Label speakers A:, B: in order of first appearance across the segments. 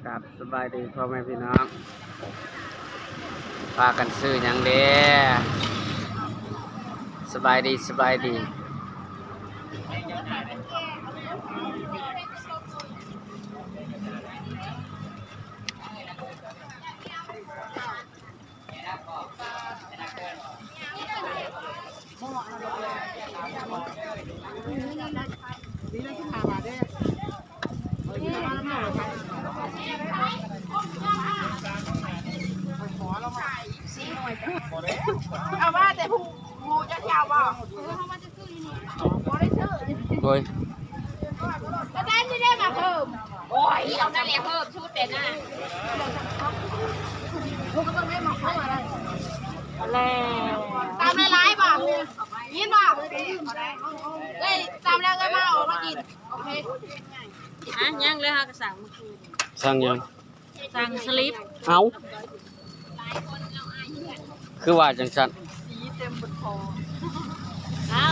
A: ครับสบายดีพ่อแม่พี่น้องพากันซื้ออย่างเด้สบายดีสบายดี
B: เอาว่าแต่ผู้จะยาวบ่
A: โอ้ย
B: ก็ได้ที่ได้มาเพิ่มโอ้ยเอานั่นแหละเพิ่มชุดเป็นน่ะผู้ก็ต้องได้มาเข้าอะไรตามในไลฟ์บ่ยินบ่เอ้ยตามแล้วก็มาออกมากินโอเค
C: ยังเลยค่ะกระสังเมื่อคืน
A: สั่งยัง
C: สั่งสลิป
A: เอาคือว่าจังสัน
C: สีเต็มบนคอเอา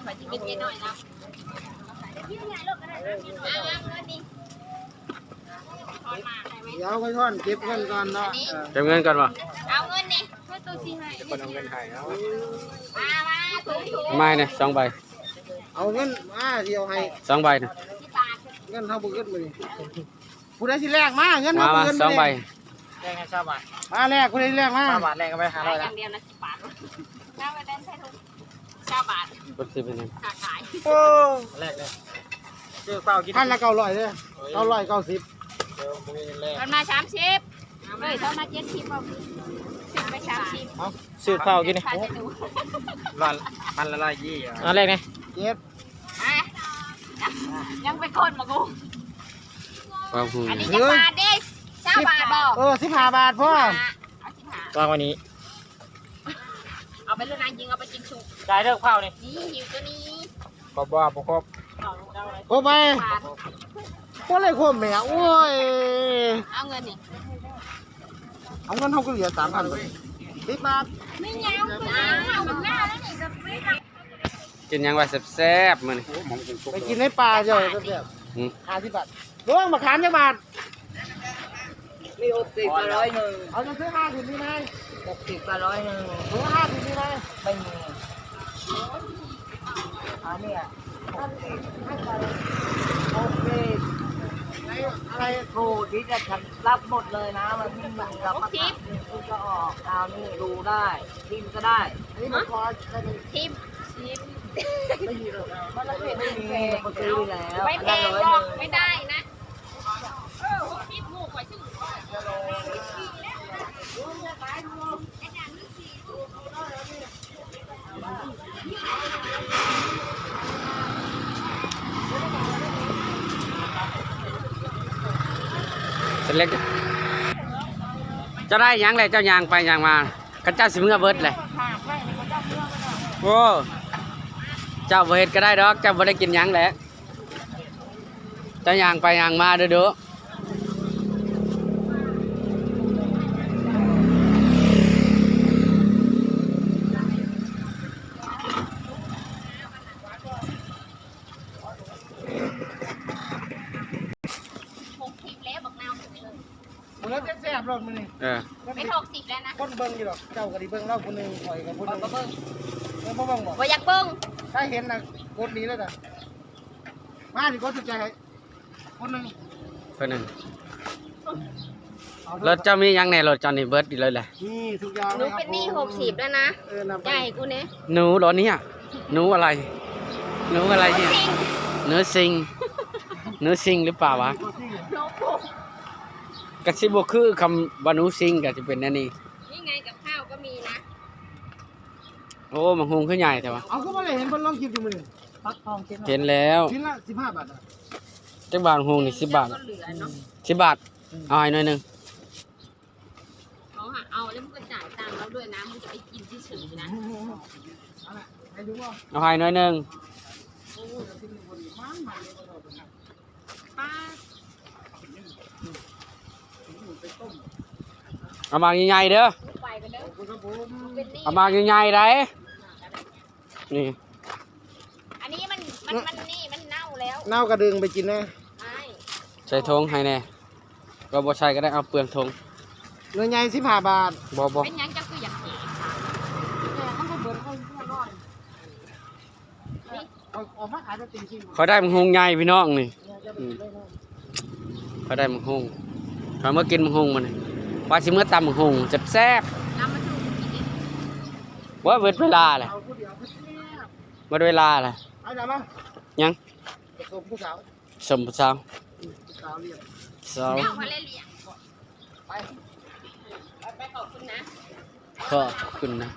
C: ขอจะกินนิดหน่อยนะ
D: เดี๋ยวไปท่อนเก็บเงินก่อนเนาะ
A: เก็บเงินก่อนวะ
B: เอาเงินนี่
C: เพื่อตัวชีให้
D: คนเอาเงินให้เอา
B: มาถูก
A: ไม่เนี่ย2 ใบ
D: เอาเงินมาเดียวให้
A: 2 ใบนะ
D: เงินเท่าบุญขึ้นมาดิผู้ใดที่แรกมาเงิน
A: มา
D: เท่าบุญขึ้น
A: 2 ใบ
D: แรกให้ชาวบ้านมาแรกผู้ใดที่แรกมาชาวบ้านแรกก็ไปหา
B: ได้
D: เรา
B: อ
D: ละ
B: ย่างเดียวนะ10 บาทน้าไปเล่นใช้ทุก9 บาท
A: กดสิเป็นยัง
B: ขาขาย
D: โอ้
E: แรกเลยชื่อเป้ากิน
D: พันละ900เลย990
B: ตอนมา30เฮ้ยตอนมา70เอา10ไป30
E: ชื่อเป้ากินนี่
B: ขาดจะดู
E: พันละยี่อ่ะ
A: อันแรกไง
D: เก็บ
B: ยังไปคนมากู
A: ความหู
B: อันนี้จะบาทดิ9 บาทบอก
D: 15 บาทพ่อ
B: เอา15
E: วางวันนี้
B: เอาไปเรื่องนายยิงเอาไปกินชุก
E: จ่ายเลิกเป้านี่
B: นี่หิวตัวนี้
E: ครบว่าครบ
D: โอ้ไป
B: บาท
D: ก็เลยควบแม่โอ้ย
B: เอาเงินนี่
D: เอาเงินเท่าก็เหลือ3,000บาท10 บาท
B: ไม่ยาวเอาแบบหน้าแล้วนี่จะไม่
A: กินยังไว้แซ่บๆมื้อนี้
D: ไปกินในป่าเจ้าเสียบ
A: อืม
D: 50 บาทล่วงมาขามจักบาท
E: มี60กับ100
D: เอาจะซื้อ50นี่ไหม
E: 60กับ100
D: ซื้อ50นี่ไหม
E: ไม่มีอันนี้
D: อะไร
E: ครูที่จะฉันรับหมดเลยนะมันไม่มีรับประกันคุณก็ออกเอานี่ดูได้ทิมก็ได้
D: อันนี้มันคอร์ส
B: ทิม
D: ไม่มีหรอก
E: ไม่มีมันซื้อแล้ว
B: ไม่แพงหรอกไม่ได้นะทิมหูกไว้ชื่อ
A: เป็นเล็กเจ้าได้หยังเลยเจ้ายางไปยางมากันเจ้าสิเมื่อเบิดเลยโอ้เจ้าบ่เฮ็ดก็ได้ดอกเจ้าบ่ได้กินหยังแหละเจ้ายางไปยางมาเด้อ
B: 60แล้วบอกนาว
D: มันแล้วแซ่บๆรถมันนี่
B: ไม่60แล้วนะ
D: คนเบิ่งอยู่หรอกเจ้าก็ดิเบิ่งเล่าคนหนึงข่อยกับคนหนึงเบิ่งบ่เบิ่งบ่
B: ว่าอยากเบิ้ง
D: ถ้าเห็นน่ะกดนี้เลยจ้ะมาดิกดสุดใจให้คนหนึง
A: เพิ่นนึง
D: เอา
A: รถเจ้ามีหยังแน่รถเจ้านี่เบิดอีกเลยแหละ
D: นี่ทุกอย่าง
B: หนูเป็นหนี้60แล้วนะ
D: นำไป
B: ใหญ่กูเนี่ย
A: หนูเหรอเนี่ยหนูอะไรหนูอะไรเนี่ยหนูซิงหนูซิงหรือเปล่าวะ
B: โน้ปุ๊
A: กะสิบ่คือคำว่าหนูซิงก็สิเป็นแนวนี้
B: นี่ไงกับข้าวก็มีนะ
A: โอ้มันหุงขึ้นใหญ่แต่ว่า
D: เอาก็บ่ได้เห็นเพิ่นลองคลิปอยู่มื้อนี้
E: ปักทองกิน
A: เห็นแล้ว
D: ชิ้นละ15 บาทอ่ะ
A: จักบาทหุงนี่10 บาท
B: ก็เหลือเนาะ
A: 10 บาทเอาให้หน่อยหนึง
B: เอาแล้วมึงก็จ่ายตังค์แล้วด้วยนะมึงจะไปกินที่ฉือนะ
D: เอาล่ะให้ดูว่า
A: เอาให้หน่อยหนึง
B: ป้า
A: เอามาใหญ่ๆเด้อ
B: ไปกันเด้อ
D: คุณครับผม
B: เป็นหนี้
A: เอามาใหญ่ๆได้นี่
B: อันนี้มันนี่มันเน่า
C: แล้ว
D: เน่ากระดึงไปกินแน่
C: ไอ้
A: ใส่ทงให้แน่ก็บ่ใส่ก็ได้เอาเปลืองทง
D: เนื้อใหญ่15 บาท
A: บ่
C: เป็นหยังจังคืออยากกิน
D: เอามาขายจะตีชิม
A: เขาได้มังหงใหญ่พี่น้องนี่เขาได้มังหงเขาเมื่อกินมังหงมันนี่ว่าสิเมื่อตำมังหงแซ่บ
C: น้ำมันถูกกินดิ
A: ๆว่าเวลเวลาแหละ
D: เอาผู้เดียวผู้เดียว
A: หมดเวลาแหละ
D: เอาเดี๋ยวมา
A: ยัง
D: ส่งผู้สาว
A: สมผู้สาว
D: ผู้สาวเรียก
A: สาว
C: เอาพอเล่นเลี้ยง
D: ไป
C: ไปขอบคุณนะ
A: ขอบคุณนะ